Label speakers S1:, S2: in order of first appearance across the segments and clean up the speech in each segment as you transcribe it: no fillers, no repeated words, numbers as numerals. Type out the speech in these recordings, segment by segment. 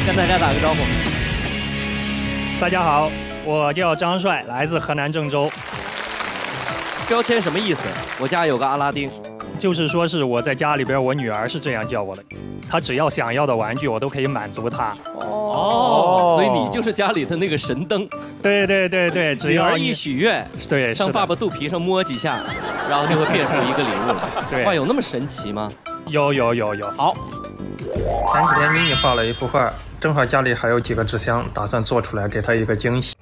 S1: 跟大家打个招呼。
S2: 大家好，我叫张帅，来自河南郑州。
S1: 标签什么意思？我家有个阿拉丁。
S2: 就是说是我在家里边，我女儿是这样叫我的，她只要想要的玩具，我都可以满足她。
S1: 哦，所以你就是家里的那个神灯。
S2: 对对对对，只要
S1: 女儿一许愿，
S2: 对，
S1: 上爸爸肚皮上摸几下，然后就会变出一个礼物来。
S2: 对，
S1: 哇，有那么神奇吗？
S2: 有。
S1: 好，
S3: 前几天妮妮画了一幅画，正好家里还有几个纸箱，打算做出来给她一个惊喜。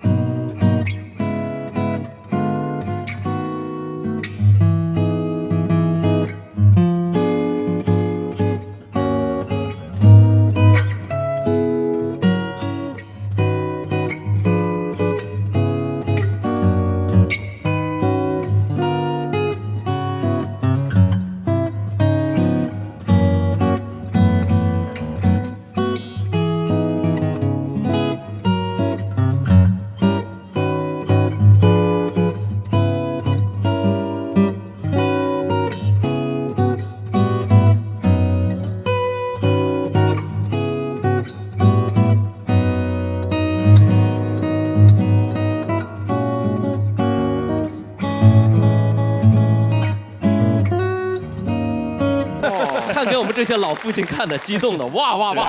S1: 看给我们这些老父亲看的激动的，哇哇哇，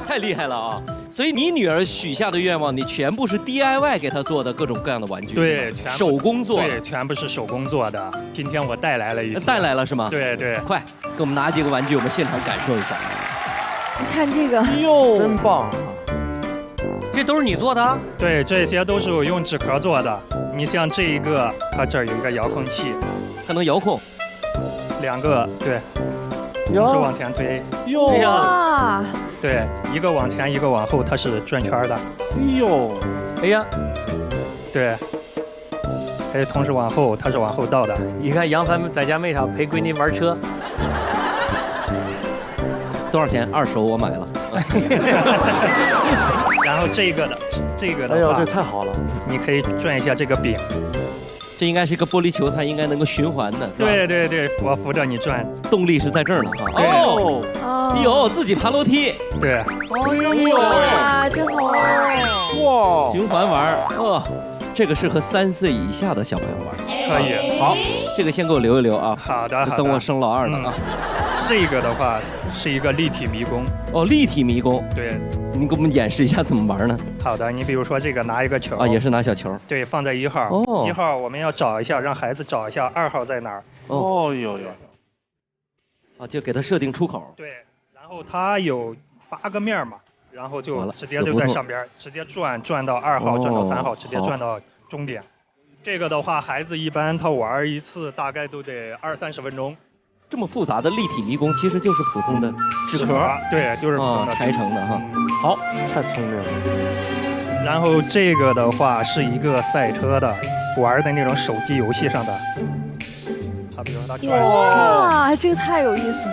S1: 太厉害了啊！所以你女儿许下的愿望，你全部是 DIY 给她做的各种各样的玩具，
S2: 对，
S1: 手工做，
S2: 对，全部是手工做的。今天我带来了一些，
S1: 带来了是吗？
S2: 对对，
S1: 快给我们拿几个玩具，我们现场感受一下。
S4: 你看这个，
S5: 哟，真棒！
S1: 这都是你做的？
S2: 对，这些都是我用纸壳做的。你像这一个，它这儿有一个遥控器，
S1: 它能遥控。
S2: 两个，对，是往前推。
S5: 哟
S4: 哇！
S2: 对，一个往前，一个往后，它是转圈的。
S5: 哟，
S1: 哎呀，
S2: 对，可以同时往后，它是往后倒的。
S5: 你看杨帆在家没少陪闺女玩车，
S1: 多少钱？2手我买了。
S2: 然后这个的
S5: 哎呦，
S2: 话，
S5: 这太好了！
S2: 你可以转一下这个柄。
S1: 这应该是一个玻璃球，它应该能够循环的。
S2: 对对对，我扶着你转。
S1: 动力是在这儿呢哈。
S2: 对
S1: 哦，
S4: 哦，
S1: 有自己爬楼梯，
S2: 对，
S4: 哇，真好
S5: 哇，
S1: 循环玩儿。这个适合3岁以下的小朋友玩。
S2: 可以。
S1: 好，这个先给我留一留啊。
S2: 好的，好的。
S1: 等我生老二呢啊。
S2: 这个的话是一个立体迷宫。
S1: 哦，立体迷宫。
S2: 对。
S1: 你给我们演示一下怎么玩呢？
S2: 好的，你比如说这个拿一个球
S1: 啊，也是拿小球。
S2: 对，放在1号。
S1: 哦。
S2: 1号我们要找一下，让孩子找一下2号在哪儿。
S5: 哦呦呦。
S1: 啊，就给他设定出口。
S2: 对，然后它有8个面嘛，然后就直接就在上边，直接转到2号，转到3号，直接转到终点。这个的话，孩子一般他玩一次大概都得20-30分钟。
S1: 这么复杂的立体迷宫其实就是普通的纸壳，
S2: 对，就是普通的
S1: 拆成的哈。
S5: 好，太聪明了。
S2: 然后这个的话是一个赛车的，玩的那种手机游戏上的。啊，比如说它转。
S4: 哇，这个太有意思。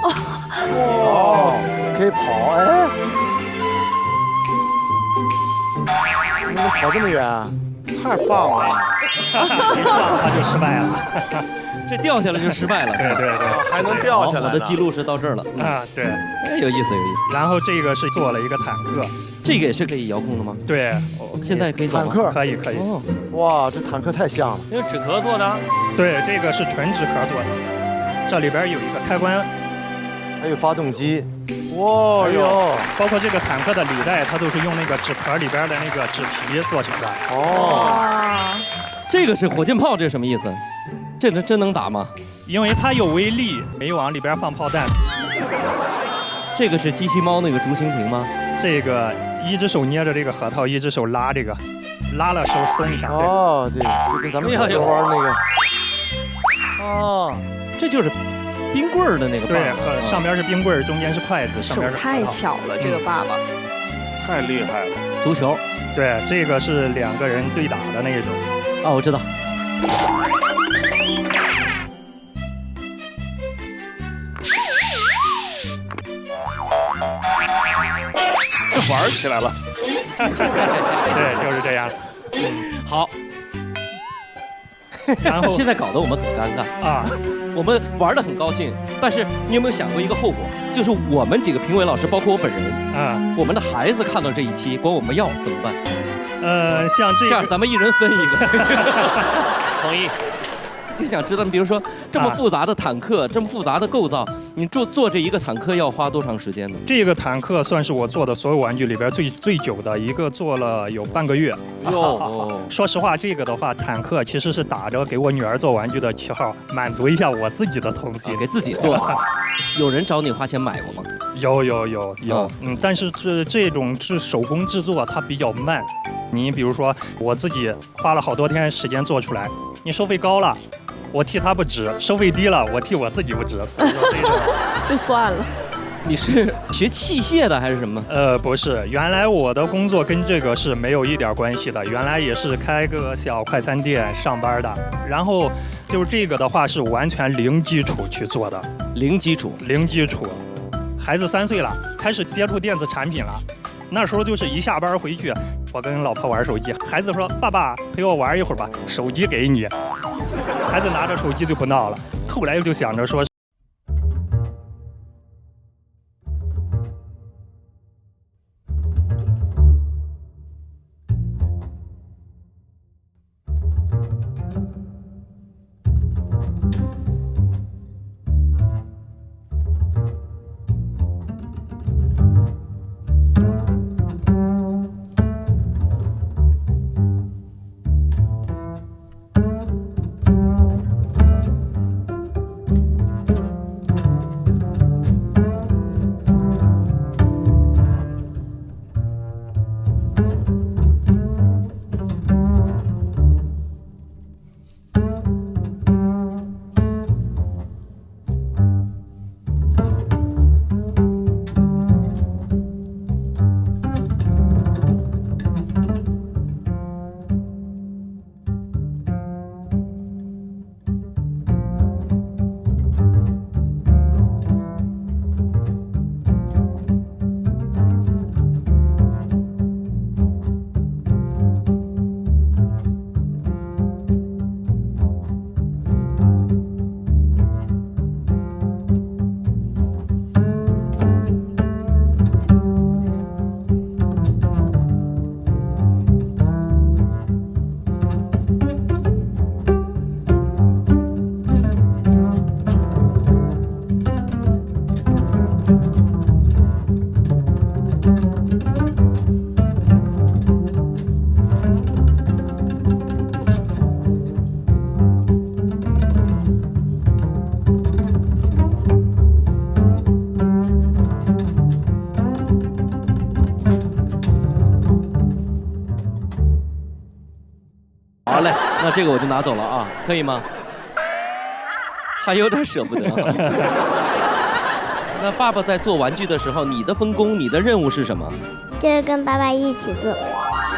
S5: 哦，可以跑哎。你怎么跑这么远啊？太棒了！
S2: 一撞它就失败了。
S1: 这掉下来就失败了。
S2: 对对对，
S5: 还能掉下来。
S1: 我的记录是到这儿了。
S2: 啊，对。
S1: 哎，有意思有意思。
S2: 然后这个是做了一个坦克，
S1: 这个也是可以遥控的吗？
S2: 对，
S1: 现在可以走吗？
S5: 坦克
S2: 可以。
S5: 哦，哇，这坦克太像了。
S1: 因为纸壳做的。
S2: 对，这个是纯纸壳做的，这里边有一个开关，
S5: 还有发动机。哇哟，
S2: 包括这个坦克的履带，它都是用那个纸壳里边的那个纸皮做成的。
S4: 哇，
S1: 这个是火箭炮，这是什么意思？这个真能打吗？
S2: 因为它有威力，没往里边放炮弹。
S1: 这个是机器猫那个竹蜻蜓吗？
S2: 这个一只手捏着这个核桃，一只手拉这个，拉了手松一下。
S5: 哦，对，就跟咱们小时候玩那个。
S1: 哦，这就是冰棍儿的那个。
S2: 对，上边是冰棍儿，中间是筷子，上边是。
S4: 太巧了，这个爸爸。
S5: 太厉害了。
S1: 足球。
S2: 对，这个是2个人对打的那种。
S1: 啊，我知道。
S5: 玩起来了。
S2: 对，就是这样。
S1: 好。
S2: 然后
S1: 现在搞得我们很尴尬
S2: 啊，
S1: 我们玩得很高兴，但是你有没有想过一个后果？就是我们几个评委老师，包括我本人
S2: 啊，
S1: 我们的孩子看到这一期管我们要怎么办？
S2: 像这
S1: 样咱们一人分一个。
S5: 同意。
S1: 就想知道，比如说这么复杂的坦克，这么复杂的构造，你做这一个坦克要花多长时间呢？
S2: 这个坦克算是我做的所有玩具里边最久的一个，做了有半个月。
S1: 哟，
S2: 说实话，这个的话，坦克其实是打着给我女儿做玩具的旗号，满足一下我自己的童心，
S1: 给自己做。有人找你花钱买过吗？
S2: 有，但是这种手工制作它比较慢。你比如说，我自己花了好多天时间做出来，你收费高了，我替他不值；收费低了，我替我自己不值。所以说这种
S4: 就算了。
S1: 你是学器械的还是什么？
S2: 不是，原来我的工作跟这个是没有一点关系的。原来也是开个小快餐店上班的，然后就是这个的话是完全零基础去做的。
S1: 零基础。
S2: 孩子3岁了，开始接触电子产品了。那时候就是一下班回去，我跟老婆玩手机，孩子说：“爸爸陪我玩一会儿吧，手机给你。”孩子拿着手机就不闹了。后来就想着说。
S1: 好嘞，那这个我就拿走了啊，可以吗？还有点舍不得。那爸爸在做玩具的时候，你的分工、你的任务是什么？
S6: 就是跟爸爸一起做。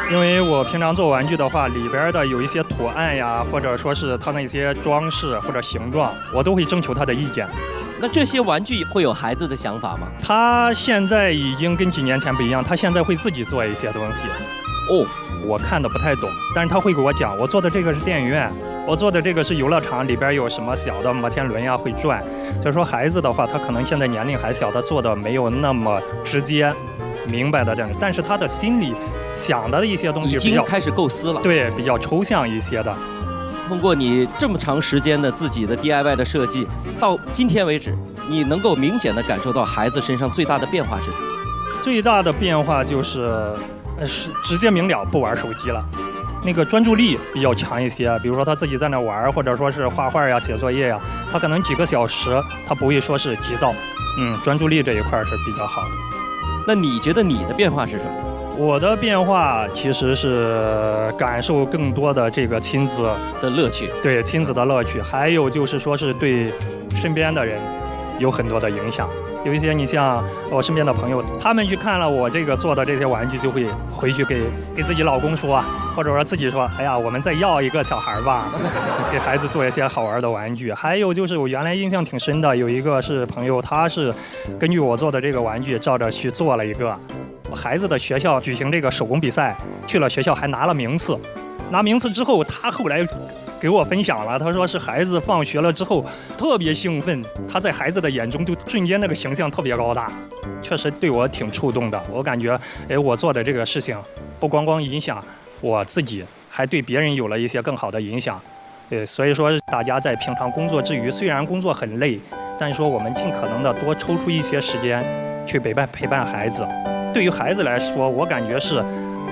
S2: 因为我平常做玩具的话，里边的有一些图案呀，或者说是它那些装饰或者形状，我都会征求他的意见。
S1: 那这些玩具会有孩子的想法吗？
S2: 他现在已经跟几年前不一样，他现在会自己做一些东西。
S1: 哦，
S2: 我看的不太懂，但是他会给我讲，我做的这个是电影院，我做的这个是游乐场，里边有什么小的摩天轮呀会转。所以说孩子的话，他可能现在年龄还小，他做的没有那么直接明白的这样，但是他的心里想的一些东西
S1: 已经开始构思了，
S2: 对，比较抽象一些的。
S1: 通过你这么长时间的自己的 DIY 的设计，到今天为止，你能够明显的感受到孩子身上最大的变化是什么？
S2: 最大的变化就是直接明了，不玩手机了。那个专注力比较强一些，比如说他自己在那玩，或者说是画画呀、写作业呀，他可能几个小时，他不会说是急躁。专注力这一块是比较好的。
S1: 那你觉得你的变化是什么？
S2: 我的变化其实是感受更多的这个亲子
S1: 的乐趣，
S2: 对亲子的乐趣，还有就是说是对身边的人有很多的影响。有一些你像我身边的朋友，他们去看了我这个做的这些玩具，就会回去给自己老公说，或者说自己说，哎呀，我们再要一个小孩吧，给孩子做一些好玩的玩具。还有就是我原来印象挺深的，有一个是朋友，他是根据我做的这个玩具照着去做了一个。孩子的学校举行这个手工比赛，去了学校还拿了名次。拿名次之后，他后来给我分享了，他说是孩子放学了之后特别兴奋，他在孩子的眼中就瞬间那个形象特别高大，确实对我挺触动的。我感觉，我做的这个事情不光光影响我自己，还对别人有了一些更好的影响。所以说大家在平常工作之余，虽然工作很累，但是说我们尽可能的多抽出一些时间去陪伴孩子。对于孩子来说，我感觉是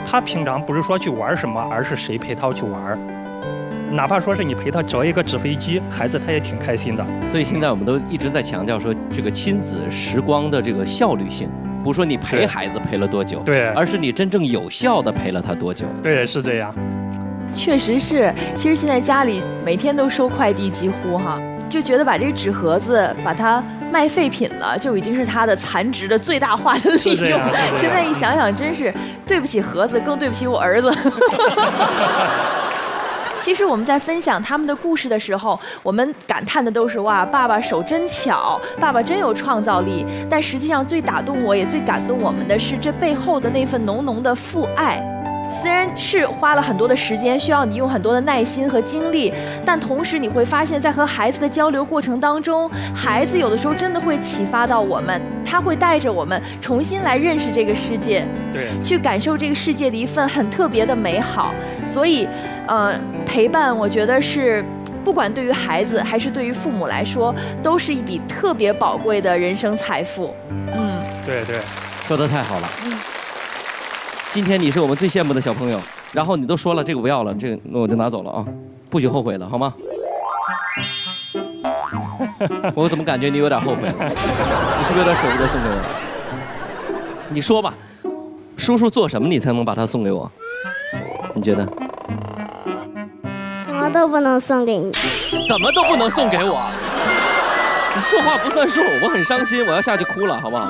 S2: 他平常不是说去玩什么，而是谁陪他去玩。哪怕说是你陪他折一个纸飞机，孩子他也挺开心的。
S1: 所以现在我们都一直在强调说，这个亲子时光的这个效率性，不是说你陪孩子陪了多久，
S2: 对，
S1: 而是你真正有效的陪了他多久。
S2: 对，是这样。
S4: 确实是，其实现在家里每天都收快递，几乎哈，就觉得把这个纸盒子把它卖废品了，就已经是它的残值的最大化的利用。现在一想想，真是对不起盒子，更对不起我儿子。其实我们在分享他们的故事的时候，我们感叹的都是哇，爸爸手真巧，爸爸真有创造力。但实际上最打动我也最感动我们的是这背后的那份浓浓的父爱。虽然是花了很多的时间，需要你用很多的耐心和精力，但同时你会发现在和孩子的交流过程当中，孩子有的时候真的会启发到我们，他会带着我们重新来认识这个世界，
S2: 对，
S4: 去感受这个世界的一份很特别的美好。所以陪伴我觉得是不管对于孩子还是对于父母来说，都是一笔特别宝贵的人生财富。
S2: 对，
S1: 说得太好了。今天你是我们最羡慕的小朋友，然后你都说了这个不要了，这个那我就拿走了啊，不许后悔了，好吗？我怎么感觉你有点后悔了？你是不是有点舍不得送给我？你说吧，叔叔做什么你才能把它送给我？你觉得？
S6: 怎么都不能送给你。
S1: 怎么都不能送给我？你说话不算数，我很伤心，我要下去哭了，好不好？